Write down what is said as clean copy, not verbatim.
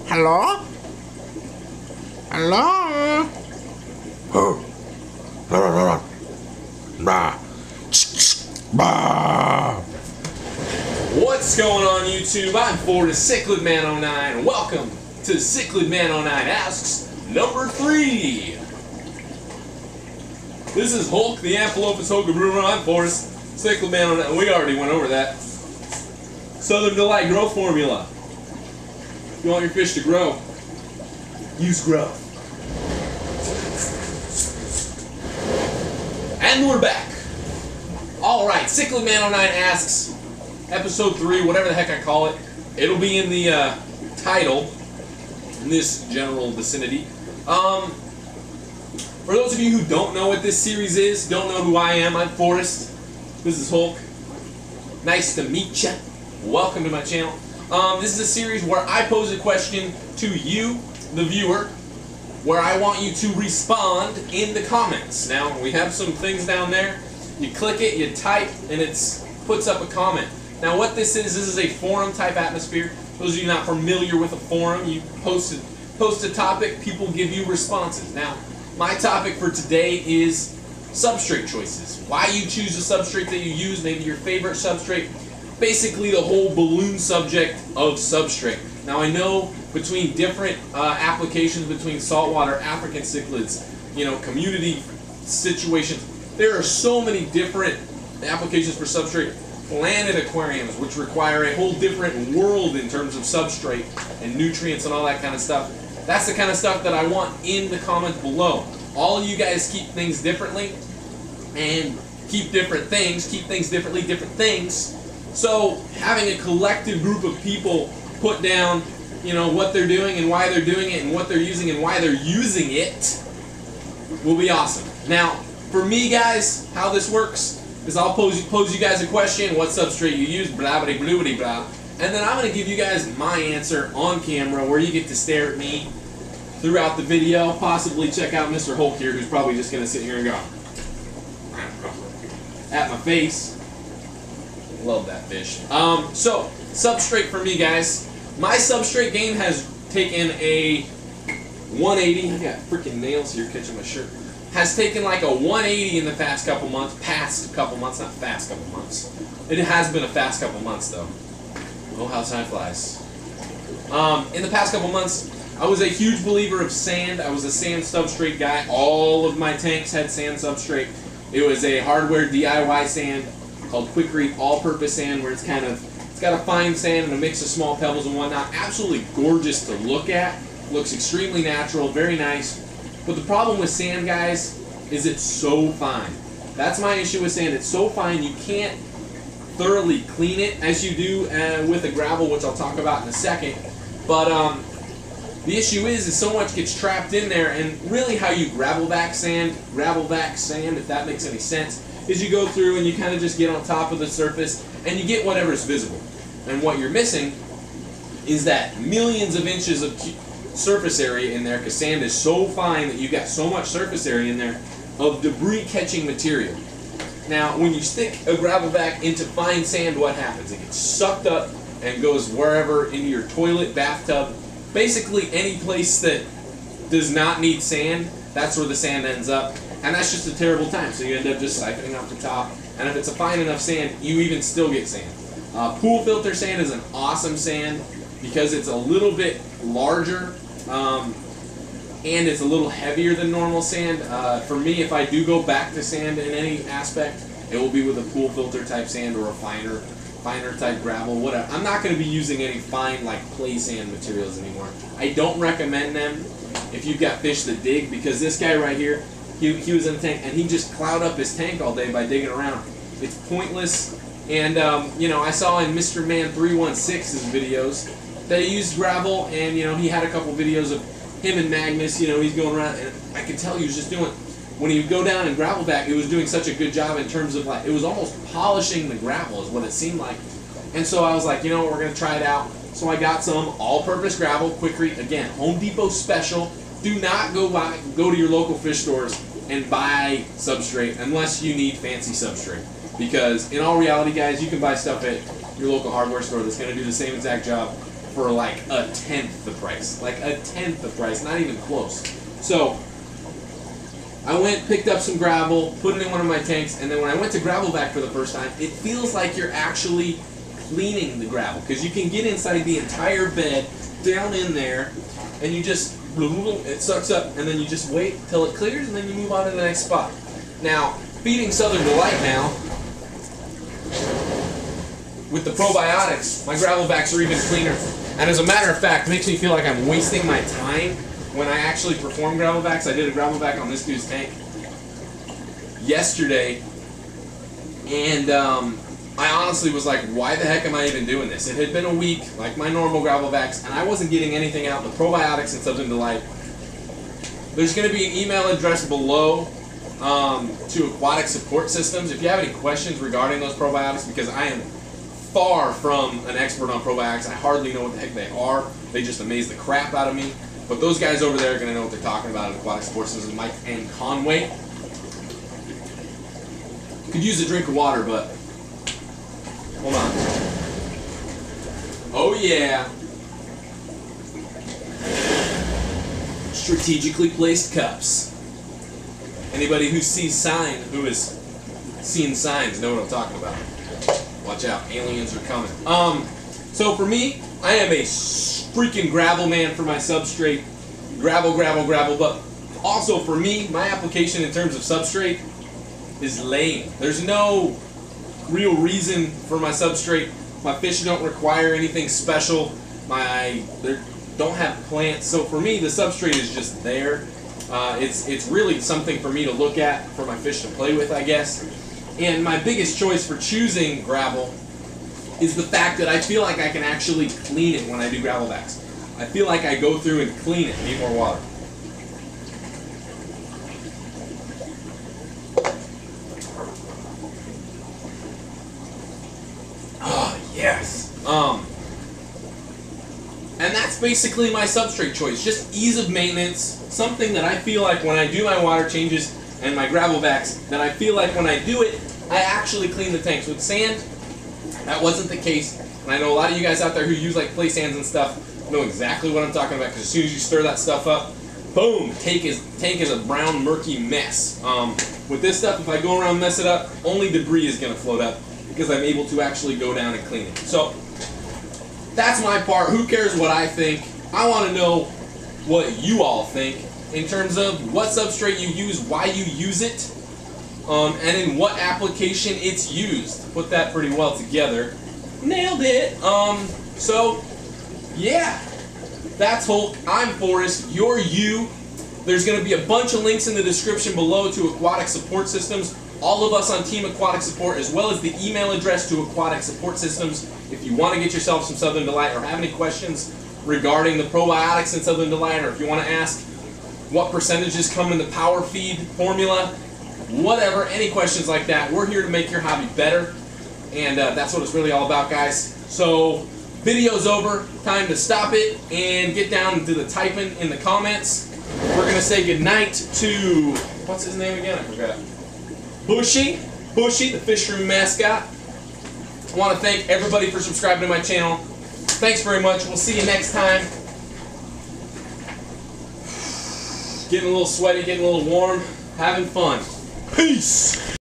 Hello? Hello? What's going on YouTube? I'm Cichlidman09 and welcome to Cichlidman09 Asks number 3. This is Hulk, the Antelope is Hulk, I'm Forrest, Cichlidman09, we already went over that. Southern Delight Growth Formula. If you want your fish to grow, use growth. And we're back. Alright, Cichlidman09 Asks, episode 3, whatever the heck I call it. It'll be in the title, in this general vicinity. For those of you who don't know what this series is, don't know who I am, I'm Forrest. This is Hulk. Nice to meet ya. Welcome to my channel. This is a series where I pose a question to you, the viewer, where I want you to respond in the comments. Now, we have some things down there. You click it, you type, and it puts up a comment. Now, what this is a forum type atmosphere. Those of you not familiar with a forum, you post a topic, people give you responses. Now, my topic for today is substrate choices. Why you choose a substrate that you use, maybe your favorite substrate. Basically, the whole balloon subject of substrate. Now, I know between different applications, between saltwater, African cichlids, community situations, there are so many different applications for substrate. Planet aquariums, which require a whole different world in terms of substrate and nutrients and all that kind of stuff. That's the kind of stuff that I want in the comments below. All of you guys keep things differently and keep different things, keep things differently, different things. So having a collective group of people put down, what they're doing and why they're doing it and what they're using and why they're using it will be awesome. Now, for me, guys, how this works is I'll pose you guys a question, what substrate you use, blah, blah, blah, blah, blah, and then I'm going to give you guys my answer on camera where you get to stare at me throughout the video, possibly check out Mr. Hulk here, who's probably just going to sit here and go at my face. Love that fish. So, substrate for me, guys. My substrate game has taken a 180. I got freaking nails here catching my shirt. Has taken like a 180 in the past couple months. Not fast couple months. It has been a fast couple months, though. Oh, how time flies. In the past couple months, I was a huge believer of sand. I was a sand substrate guy. All of my tanks had sand substrate. It was a hardware DIY sand called Quikrete all-purpose sand, where it's got a fine sand and a mix of small pebbles and whatnot. Absolutely gorgeous to look at. Looks extremely natural, very nice. But the problem with sand, guys, is it's so fine. That's my issue with sand. It's so fine you can't thoroughly clean it as you do with a gravel, which I'll talk about in a second. But the issue is so much gets trapped in there, and really how you gravel back sand, if that makes any sense, is you go through and you kind of just get on top of the surface and you get whatever's visible. And what you're missing is that millions of inches of surface area in there, because sand is so fine that you've got so much surface area in there of debris catching material. Now, when you stick a gravel back into fine sand, what happens? It gets sucked up and goes wherever, into your toilet, bathtub, basically any place that does not need sand, that's where the sand ends up. And that's just a terrible time, so you end up just siphoning off the top. And if it's a fine enough sand, you even still get sand. Pool filter sand is an awesome sand because it's a little bit larger and it's a little heavier than normal sand. For me, if I do go back to sand in any aspect, it will be with a pool filter type sand or a finer type gravel, whatever. I'm not going to be using any fine like play sand materials anymore. I don't recommend them if you've got fish that dig, because this guy right here, he was in the tank and he just cloud up his tank all day by digging around. It's pointless. And I saw in Mr. Man 316's videos that he used gravel, and he had a couple videos of him and Magnus. He's going around, and I could tell he was just doing, when he would go down and gravel back, he was doing such a good job in terms of it was almost polishing the gravel is what it seemed like. And so I was like, we're going to try it out. So I got some all-purpose gravel, Quikrete, again, Home Depot special. Do not go to your local fish stores and buy substrate unless you need fancy substrate. Because in all reality, guys, you can buy stuff at your local hardware store that's going to do the same exact job for like a tenth the price. Like a tenth the price, not even close. So I went, picked up some gravel, put it in one of my tanks, and then when I went to gravel vac for the first time, it feels like you're actually cleaning the gravel, because you can get inside the entire bed, down in there, and you just, it sucks up, and then you just wait till it clears, and then you move on to the next spot. Now, feeding Southern Delight now, with the probiotics, my gravel vacs are even cleaner. And as a matter of fact, it makes me feel like I'm wasting my time when I actually perform gravel vacs. I did a gravel vac on this dude's tank yesterday, and I honestly was like, why the heck am I even doing this? It had been a week, like my normal gravel vacs, and I wasn't getting anything out. The probiotics and Southern Delight. There's going to be an email address below to Aquatic Support Systems if you have any questions regarding those probiotics, because I am far from an expert on probiotics. I hardly know what the heck they are. They just amaze the crap out of me. But those guys over there are going to know what they're talking about at Aquatic Support Systems, Mike and Conway. Could use a drink of water, but hold on. Oh yeah. Strategically placed cups. Anybody who sees who is seeing signs know what I'm talking about. Watch out, aliens are coming. So for me, I am a freaking gravel man for my substrate. Gravel, gravel, gravel. But also for me, my application in terms of substrate is lame. There's no real reason for my substrate. My fish don't require anything special. They don't have plants. So for me, the substrate is just there. It's really something for me to look at, for my fish to play with, I guess. And my biggest choice for choosing gravel is the fact that I feel like I can actually clean it when I do gravel vacs. I feel like I go through and clean it. Need more water. Oh, yes. And that's basically my substrate choice. Just ease of maintenance. Something that I feel like when I do my water changes and my gravel vacs, that I feel like when I do it, I actually clean the tanks. With sand, that wasn't the case. And I know a lot of you guys out there who use like play sands and stuff know exactly what I'm talking about, because as soon as you stir that stuff up, boom, tank is a brown murky mess. With this stuff, if I go around and mess it up, only debris is going to float up because I'm able to actually go down and clean it. So that's my part. Who cares what I think? I want to know what you all think in terms of what substrate you use, why you use it, and in what application it's used. Put that pretty well together. Nailed it. So yeah, that's Hulk. I'm Forrest. You're you. There's going to be a bunch of links in the description below to Aquatic Support Systems. All of us on Team Aquatic Support, as well as the email address to Aquatic Support Systems. If you want to get yourself some Southern Delight or have any questions regarding the probiotics in Southern Delight, or if you want to ask what percentages come in the power feed formula, whatever, any questions like that, we're here to make your hobby better. And that's what it's really all about, guys. So, video's over. Time to stop it and get down and do the typing in the comments. We're going to say goodnight to, what's his name again? I forgot. Bushy, the fish room mascot. I want to thank everybody for subscribing to my channel. Thanks very much. We'll see you next time. Getting a little sweaty, getting a little warm, having fun. Peace!